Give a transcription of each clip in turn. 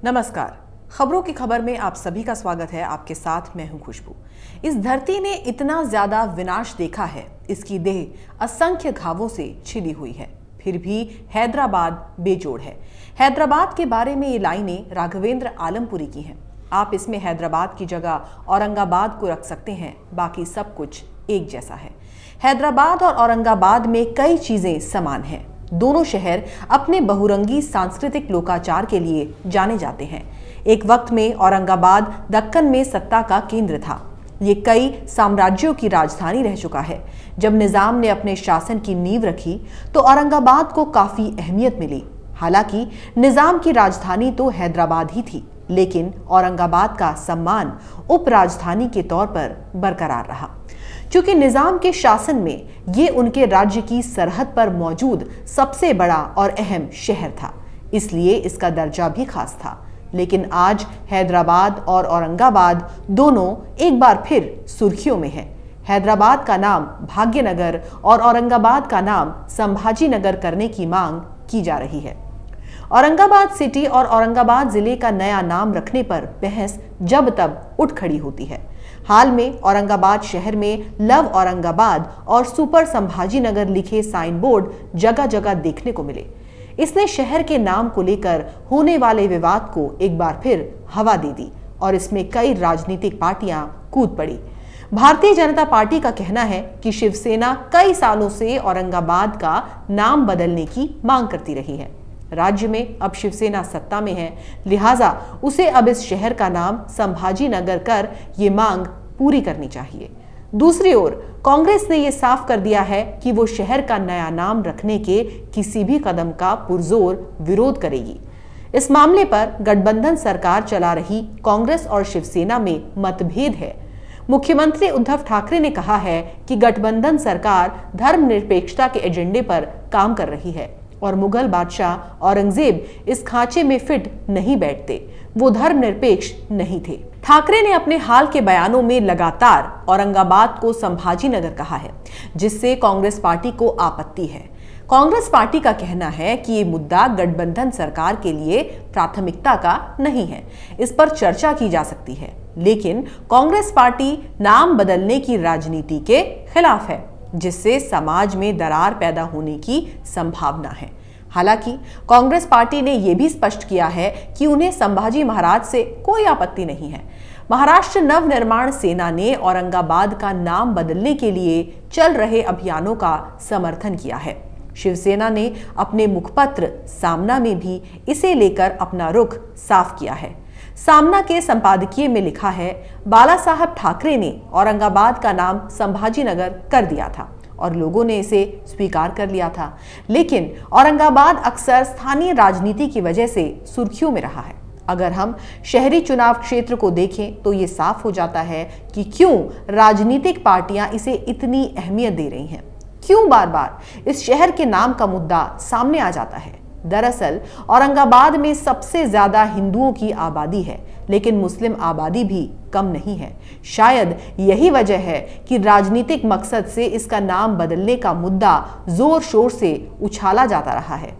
नमस्कार। खबरों की खबर में आप सभी का स्वागत है। आपके साथ मैं हूं खुशबू। इस धरती ने इतना ज्यादा विनाश देखा है, इसकी देह असंख्य घावों से छिली हुई है, फिर भी हैदराबाद बेजोड़ है। हैदराबाद के बारे में ये लाइनें राघवेंद्र आलमपुरी की हैं। आप इसमें हैदराबाद की जगह औरंगाबाद को रख सकते हैं, बाकी सब कुछ एक जैसा है। हैदराबाद और औरंगाबाद में कई चीजें समान हैं। दोनों शहर अपने बहुरंगी सांस्कृतिक लोकाचार के लिए जाने जाते हैं। एक वक्त में औरंगाबाद दक्कन में सत्ता का केंद्र था। ये कई साम्राज्यों की राजधानी रह चुका है। जब निजाम ने अपने शासन की नींव रखी तो औरंगाबाद को काफी अहमियत मिली। हालांकि निजाम की राजधानी तो हैदराबाद ही थी, लेकिन औरंगाबाद का सम्मान उप राजधानी के तौर पर बरकरार रहा। चूंकि निजाम के शासन में ये उनके राज्य की सरहद पर मौजूद सबसे बड़ा और अहम शहर था, इसलिए इसका दर्जा भी खास था। लेकिन आज हैदराबाद और औरंगाबाद दोनों एक बार फिर सुर्खियों में हैं। हैदराबाद का नाम भाग्यनगर और औरंगाबाद का नाम संभाजी नगर करने की मांग की जा रही है। औरंगाबाद सिटी और औरंगाबाद जिले का नया नाम रखने पर बहस जब तब उठ खड़ी होती है। हाल में औरंगाबाद शहर में लव औरंगाबाद और सुपर संभाजी नगर लिखे साइन बोर्ड जगह जगह देखने को मिले। इसने शहर के नाम को लेकर होने वाले विवाद को एक बार फिर हवा दे दी और इसमें कई राजनीतिक पार्टियां कूद पड़ी। भारतीय जनता पार्टी का कहना है कि शिवसेना कई सालों से औरंगाबाद का नाम बदलने की मांग करती रही है। राज्य में अब शिवसेना सत्ता में है, लिहाजा उसे अब इस शहर का नाम संभाजी नगर कर ये मांग पूरी करनी चाहिए। दूसरी ओर कांग्रेस ने यह साफ कर दिया है कि वो शहर का नया नाम रखने के किसी भी कदम का पुरजोर विरोध करेगी। इस मामले पर गठबंधन सरकार चला रही कांग्रेस और शिवसेना में मतभेद है। मुख्यमंत्री उद्धव ठाकरे ने कहा है कि गठबंधन सरकार धर्मनिरपेक्षता के एजेंडे पर काम कर रही है और मुगल बादशाह औरंगजेब इस खांचे में फिट नहीं बैठते, वो धर्मनिरपेक्ष नहीं थे। ठाकरे ने अपने हाल के बयानों में लगातार औरंगाबाद को संभाजी नगर कहा है, जिससे कांग्रेस पार्टी को आपत्ति है। कांग्रेस पार्टी का कहना है कि ये मुद्दा गठबंधन सरकार के लिए प्राथमिकता का नहीं है, इस पर चर्चा की जा सकती है, लेकिन कांग्रेस पार्टी नाम बदलने की राजनीति के खिलाफ है, जिससे समाज में दरार पैदा होने की संभावना है। हालांकि कांग्रेस पार्टी ने यह भी स्पष्ट किया है कि उन्हें संभाजी महाराज से कोई आपत्ति नहीं है। महाराष्ट्र नवनिर्माण सेना ने औरंगाबाद का नाम बदलने के लिए चल रहे अभियानों का समर्थन किया है। शिवसेना ने अपने मुखपत्र सामना में भी इसे लेकर अपना रुख साफ किया है। सामना के संपादकीय में लिखा है, बाला साहब ठाकरे ने औरंगाबाद का नाम संभाजी नगर कर दिया था और लोगों ने इसे स्वीकार कर लिया था, लेकिन औरंगाबाद अक्सर स्थानीय राजनीति की वजह से सुर्खियों में रहा है। अगर हम शहरी चुनाव क्षेत्र को देखें तो ये साफ हो जाता है कि क्यों राजनीतिक पार्टियां इसे इतनी अहमियत दे रही हैं, क्यों बार बार इस शहर के नाम का मुद्दा सामने आ जाता है। दरअसल औरंगाबाद में सबसे ज्यादा हिंदुओं की आबादी है, लेकिन मुस्लिम आबादी भी कम नहीं है। शायद यही वजह है कि राजनीतिक मकसद से इसका नाम बदलने का मुद्दा जोर शोर से उछाला जाता रहा है।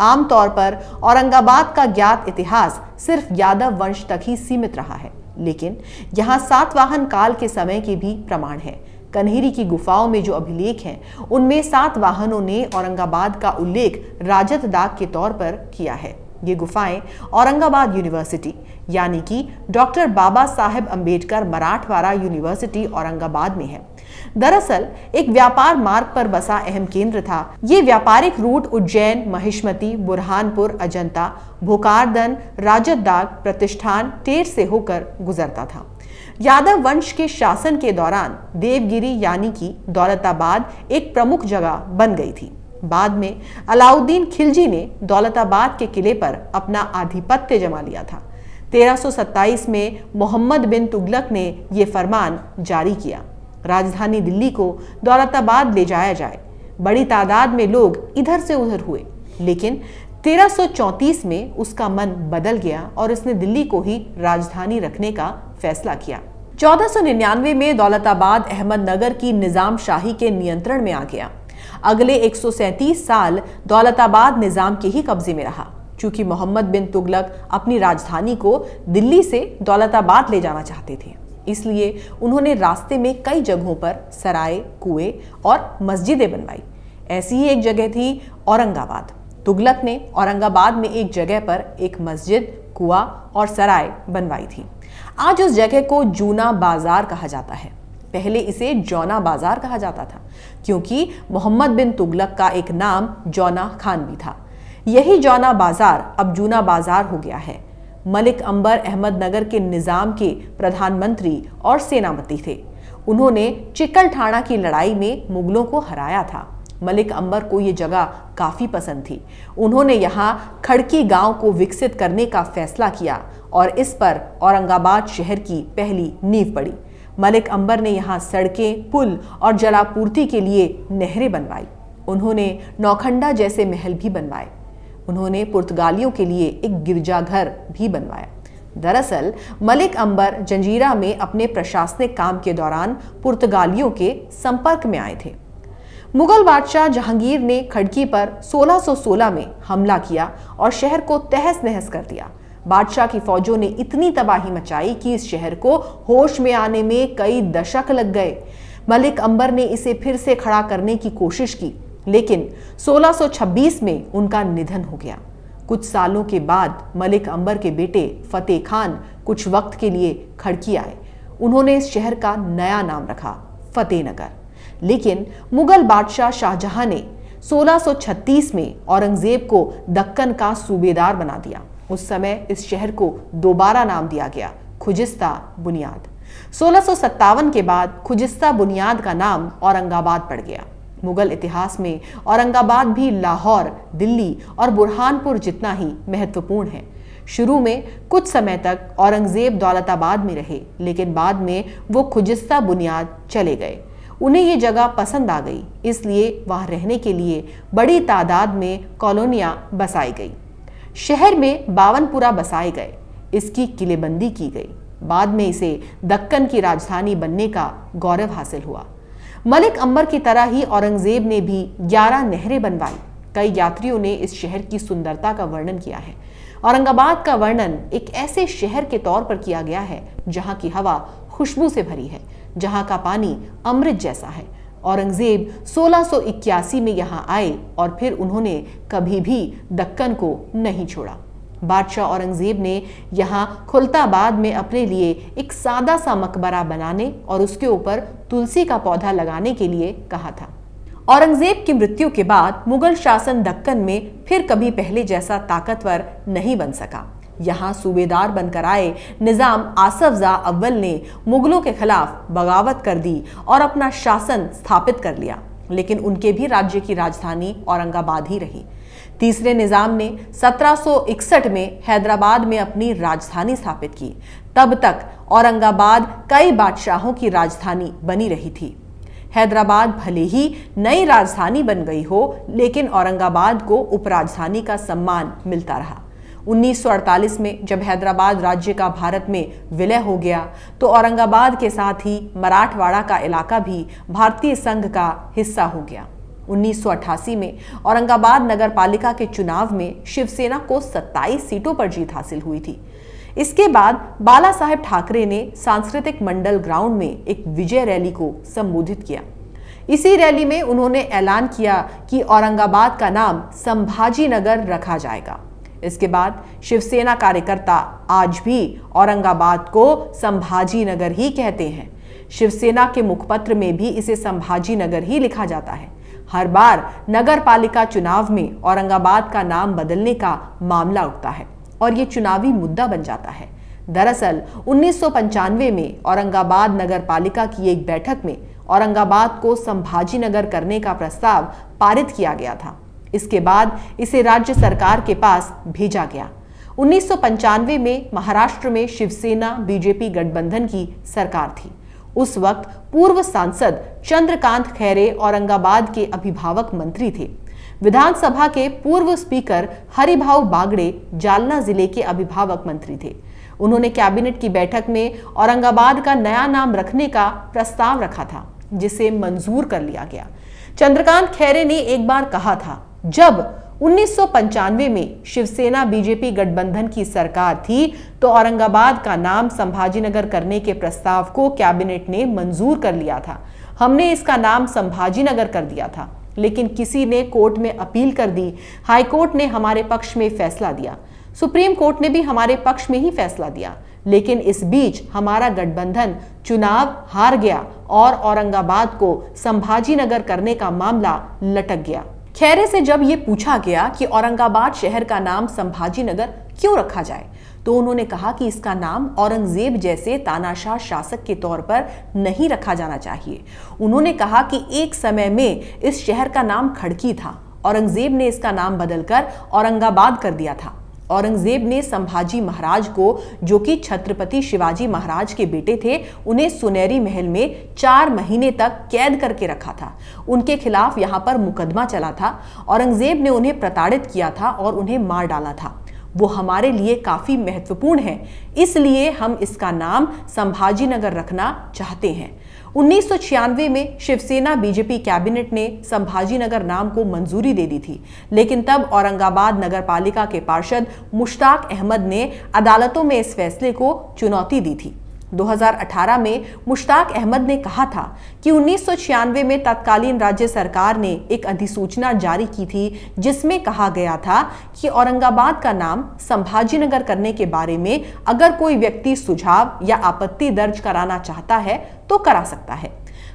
आमतौर पर औरंगाबाद का ज्ञात इतिहास सिर्फ यादव वंश तक ही सीमित रहा है, लेकिन यहाँ सातवाहन काल के समय के भी प्रमाण है। कन्हेरी की गुफाओं में जो अभिलेख हैं, उनमें सातवाहनों ने औरंगाबाद का उल्लेख राजत दाग के तौर पर किया है। ये गुफाएं औरंगाबाद यूनिवर्सिटी यानी कि डॉक्टर बाबा साहेब अंबेडकर मराठवाड़ा यूनिवर्सिटी औरंगाबाद में है। दरअसल एक व्यापार मार्ग पर बसा अहम केंद्र था। ये व्यापारिक रूट उज्जैन, महिष्मती, बुरहानपुर, अजंता, भोकारदन, राजत दाग, प्रतिष्ठान, टेर से होकर गुजरता था। यादव वंश के शासन के दौरान देवगिरी यानी कि दौलताबाद एक प्रमुख जगह बन गई थी। बाद में अलाउद्दीन खिलजी ने दौलताबाद के किले पर अपना आधिपत्य जमा लिया था। 1327 में मोहम्मद बिन तुगलक ने यह फरमान जारी किया, राजधानी दिल्ली को दौलताबाद ले जाया जाए। बड़ी तादाद में लोग इधर से उधर हुए, लेकिन 1334 में उसका मन बदल गया और उसने दिल्ली को ही राजधानी रखने का फैसला किया। 1499 में दौलताबाद अहमदनगर की निजाम शाही के नियंत्रण में आ गया। अगले 137 साल दौलताबाद निजाम के ही कब्जे में रहा। चूंकि मोहम्मद बिन तुगलक अपनी राजधानी को दिल्ली से दौलताबाद ले जाना चाहते थे, इसलिए उन्होंने रास्ते में कई जगहों पर सराय, कुएं और मस्जिदें बनवाई। ऐसी ही एक जगह थी औरंगाबाद। तुगलक ने औरंगाबाद में एक जगह पर एक मस्जिद, कुआं और सराय बनवाई थी। आज उस जगह को जूना बाजार कहा जाता है। पहले इसे जौना बाजार कहा जाता था, क्योंकि मोहम्मद बिन तुगलक का एक नाम जौना खान भी था। यही जौना बाजार अब जूना बाजार हो गया है। मलिक अंबर अहमदनगर के निजाम के प्रधानमंत्री और सेनापति थे। उन्होंने चिकल ठाणा की लड़ाई में मुगलों को हराया था। मलिक अंबर को ये जगह काफी पसंद थी। उन्होंने यहाँ खड़की गांव को विकसित करने का फैसला किया और इस पर औरंगाबाद शहर की पहली नींव पड़ी। मलिक अंबर ने यहाँ सड़कें, पुल और जलापूर्ति के लिए नहरें बनवाई। उन्होंने नौखंडा जैसे महल भी बनवाए। उन्होंने पुर्तगालियों के लिए एक गिरजाघर भी बनवाया। दरअसल मलिक अंबर जंजीरा में अपने प्रशासनिक काम के दौरान पुर्तगालियों के संपर्क में आए थे। मुगल बादशाह जहांगीर ने खड़की पर 1616 में हमला किया और शहर को तहस नहस कर दिया। बादशाह की फौजों ने इतनी तबाही मचाई कि इस शहर को होश में आने में कई दशक लग गए। मलिक अंबर ने इसे फिर से खड़ा करने की कोशिश की, लेकिन 1626 में उनका निधन हो गया। कुछ सालों के बाद मलिक अंबर के बेटे फतेह खान कुछ वक्त के लिए खड़की आए। उन्होंने इस शहर का नया नाम रखा, फतेहनगर। लेकिन मुगल बादशाह शाहजहां ने 1636 में औरंगजेब को दक्कन का सूबेदार बना दिया। उस समय इस शहर को दोबारा नाम दिया गया, खुजिस्ता बुनियाद। 1657 के बाद खुजिस्ता बुनियाद का नाम औरंगाबाद पड़ गया। मुगल इतिहास में औरंगाबाद भी लाहौर, दिल्ली और बुरहानपुर जितना ही महत्वपूर्ण है। शुरू में कुछ समय तक औरंगजेब दौलताबाद में रहे, लेकिन बाद में वो खुजिस्ता बुनियाद चले गए। उन्हें ये जगह पसंद आ गई, इसलिए वहां रहने के लिए बड़ी तादाद में कॉलोनियां बसाई गई। शहर में बावनपुरा बसाए गए। इसकी किलेबंदी की गई। बाद में इसे दक्कन की राजधानी बनने का गौरव हासिल हुआ। मलिक अंबर की तरह ही औरंगजेब ने भी 11 नहरें बनवाई। कई यात्रियों ने इस शहर की सुंदरता का वर्णन किया है। औरंगाबाद का वर्णन एक ऐसे शहर के तौर पर किया गया है जहां की हवा खुशबू से भरी है, जहां का पानी अमृत जैसा है। औरंगजेब 1681 में यहाँ आए और फिर उन्होंने कभी भी दक्कन को नहीं छोड़ा। बादशाह औरंगजेब ने यहाँ खुलताबाद में अपने लिए एक सादा सा मकबरा बनाने और उसके ऊपर तुलसी का पौधा लगाने के लिए कहा था। औरंगजेब की मृत्यु के बाद मुगल शासन दक्कन में फिर कभी पहले जैसा ताकतवर नहीं बन सका। यहाँ सूबेदार बनकर आए निजाम आसफ जा अव्वल ने मुगलों के खिलाफ बगावत कर दी और अपना शासन स्थापित कर लिया, लेकिन उनके भी राज्य की राजधानी औरंगाबाद ही रही। तीसरे निजाम ने 1761 में हैदराबाद में अपनी राजधानी स्थापित की। तब तक औरंगाबाद कई बादशाहों की राजधानी बनी रही थी। हैदराबाद भले ही नई राजधानी बन गई हो, लेकिन औरंगाबाद को उपराजधानी का सम्मान मिलता रहा। 1948 में जब हैदराबाद राज्य का भारत में विलय हो गया, तो औरंगाबाद के साथ ही मराठवाड़ा का इलाका भी भारतीय संघ का हिस्सा हो गया। 1988 में औरंगाबाद नगर पालिका के चुनाव में शिवसेना को 27 सीटों पर जीत हासिल हुई थी। इसके बाद बाला साहेब ठाकरे ने सांस्कृतिक मंडल ग्राउंड में एक विजय रैली को संबोधित किया। इसी रैली में उन्होंने ऐलान किया कि औरंगाबाद का नाम संभाजी नगर रखा जाएगा। इसके बाद शिवसेना कार्यकर्ता आज भी औरंगाबाद को संभाजी नगर ही कहते हैं। शिवसेना के मुखपत्र में भी इसे संभाजी नगर ही लिखा जाता है। हर बार नगर पालिका चुनाव में औरंगाबाद का नाम बदलने का मामला उठता है और ये चुनावी मुद्दा बन जाता है। दरअसल 1995 में औरंगाबाद नगर पालिका की एक बैठक में औरंगाबाद को संभाजी नगर करने का प्रस्ताव पारित किया गया था। इसके बाद इसे राज्य सरकार के पास भेजा गया। 1995 में महाराष्ट्र में शिवसेना बीजेपी गठबंधन की सरकार थी। उस वक्त पूर्व सांसद चंद्रकांत खैरे औरंगाबाद के अभिभावक मंत्री थे। विधानसभा के पूर्व स्पीकर हरिभाऊ बागड़े जालना जिले के अभिभावक मंत्री थे। उन्होंने कैबिनेट की बैठक में औरंगाबाद का नया नाम रखने का प्रस्ताव रखा था, जिसे मंजूर कर लिया गया। चंद्रकांत खैरे ने एक बार कहा था, जब 1995 में शिवसेना बीजेपी गठबंधन की सरकार थी तो औरंगाबाद का नाम संभाजीनगर करने के प्रस्ताव को कैबिनेट ने मंजूर कर लिया था। हमने इसका नाम संभाजीनगर कर दिया था, लेकिन किसी ने कोर्ट में अपील कर दी। हाई कोर्ट ने हमारे पक्ष में फैसला दिया, सुप्रीम कोर्ट ने भी हमारे पक्ष में ही फैसला दिया, लेकिन इस बीच हमारा गठबंधन चुनाव हार गया और औरंगाबाद को संभाजीनगर करने का मामला लटक गया। खैरे से जब ये पूछा गया कि औरंगाबाद शहर का नाम संभाजीनगर क्यों रखा जाए, तो उन्होंने कहा कि इसका नाम औरंगजेब जैसे तानाशाह शासक के तौर पर नहीं रखा जाना चाहिए। उन्होंने कहा कि एक समय में इस शहर का नाम खड़की था, औरंगजेब ने इसका नाम बदलकर औरंगाबाद कर दिया था। औरंगजेब ने संभाजी महाराज को, जो कि छत्रपति शिवाजी महाराज के बेटे थे, उन्हें सुनहरी महल में 4 महीने तक कैद करके रखा था। उनके खिलाफ यहाँ पर मुकदमा चला था। औरंगजेब ने उन्हें प्रताड़ित किया था और उन्हें मार डाला था। वो हमारे लिए काफी महत्वपूर्ण है, इसलिए हम इसका नाम संभाजीनगर रखना चाहते हैं। 1996 में शिवसेना बीजेपी कैबिनेट ने संभाजीनगर नाम को मंजूरी दे दी थी, लेकिन तब औरंगाबाद नगरपालिका के पार्षद मुश्ताक अहमद ने अदालतों में इस फैसले को चुनौती दी थी। 2018 में मुश्ताक अहमद ने कहा था कि 1996 में तत्कालीन राज्य सरकार ने एक अधिसूचना जारी की थी, जिसमें कहा गया था कि औरंगाबाद का नाम संभाजीनगर करने के बारे में अगर कोई व्यक्ति सुझाव या आपत्ति दर्ज कराना चाहता है तो करा सकता है।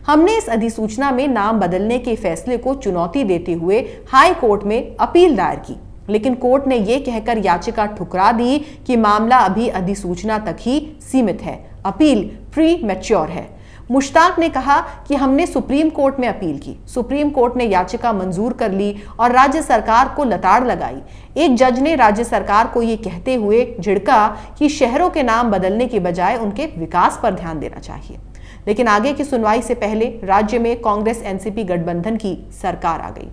हमने इस अधिसूचना में नाम बदलने के फैसले को चुनौती देते हुए हाई कोर्ट में अपील दायर की, लेकिन कोर्ट ने यह कहकर याचिका ठुकरा दी कि मामला अभी अधिसूचना तक ही सीमित है, अपील प्री मैच्योर है। मुश्ताक ने कहा कि हमने सुप्रीम कोर्ट में अपील की, सुप्रीम कोर्ट ने याचिका मंजूर कर ली और राज्य सरकार को लताड़ लगाई। एक जज ने राज्य सरकार को ये कहते हुए झिड़का कि शहरों के नाम बदलने के बजाय उनके विकास पर ध्यान देना चाहिए। लेकिन आगे की सुनवाई से पहले राज्य में कांग्रेस एनसीपी गठबंधन की सरकार आ गई।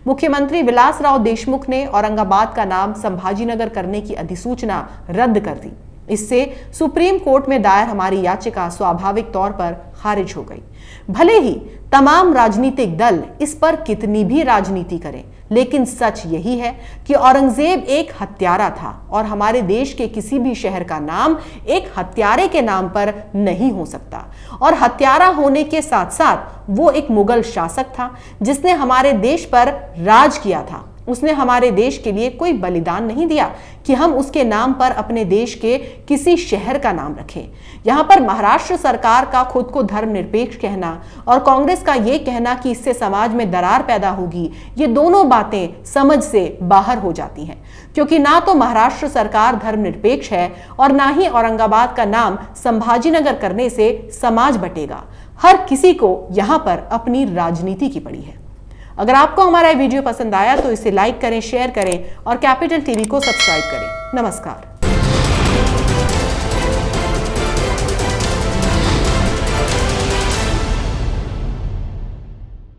मुख्यमंत्री विलासराव देशमुख ने औरंगाबाद का नाम संभाजीनगर करने की अधिसूचना रद्द कर दी। इससे सुप्रीम कोर्ट में दायर हमारी याचिका स्वाभाविक तौर पर खारिज हो गई। भले ही तमाम राजनीतिक दल इस पर कितनी भी राजनीति करें, लेकिन सच यही है कि औरंगजेब एक हत्यारा था और हमारे देश के किसी भी शहर का नाम एक हत्यारे के नाम पर नहीं हो सकता। और हत्यारा होने के साथ साथ वो एक मुगल शासक था जिसने हमारे देश पर राज किया था। उसने हमारे देश के लिए कोई बलिदान नहीं दिया कि हम उसके नाम पर अपने देश के किसी शहर का नाम रखें। यहाँ पर महाराष्ट्र सरकार का खुद को धर्मनिरपेक्ष कहना और कांग्रेस का ये कहना कि इससे समाज में दरार पैदा होगी, ये दोनों बातें समझ से बाहर हो जाती हैं, क्योंकि ना तो महाराष्ट्र सरकार धर्मनिरपेक्ष है और ना ही औरंगाबाद का नाम संभाजीनगर करने से समाज बटेगा। हर किसी को यहाँ पर अपनी राजनीति की पड़ी है। अगर आपको हमारा वीडियो पसंद आया तो इसे लाइक करें, शेयर करें और कैपिटल टीवी को सब्सक्राइब करें। नमस्कार।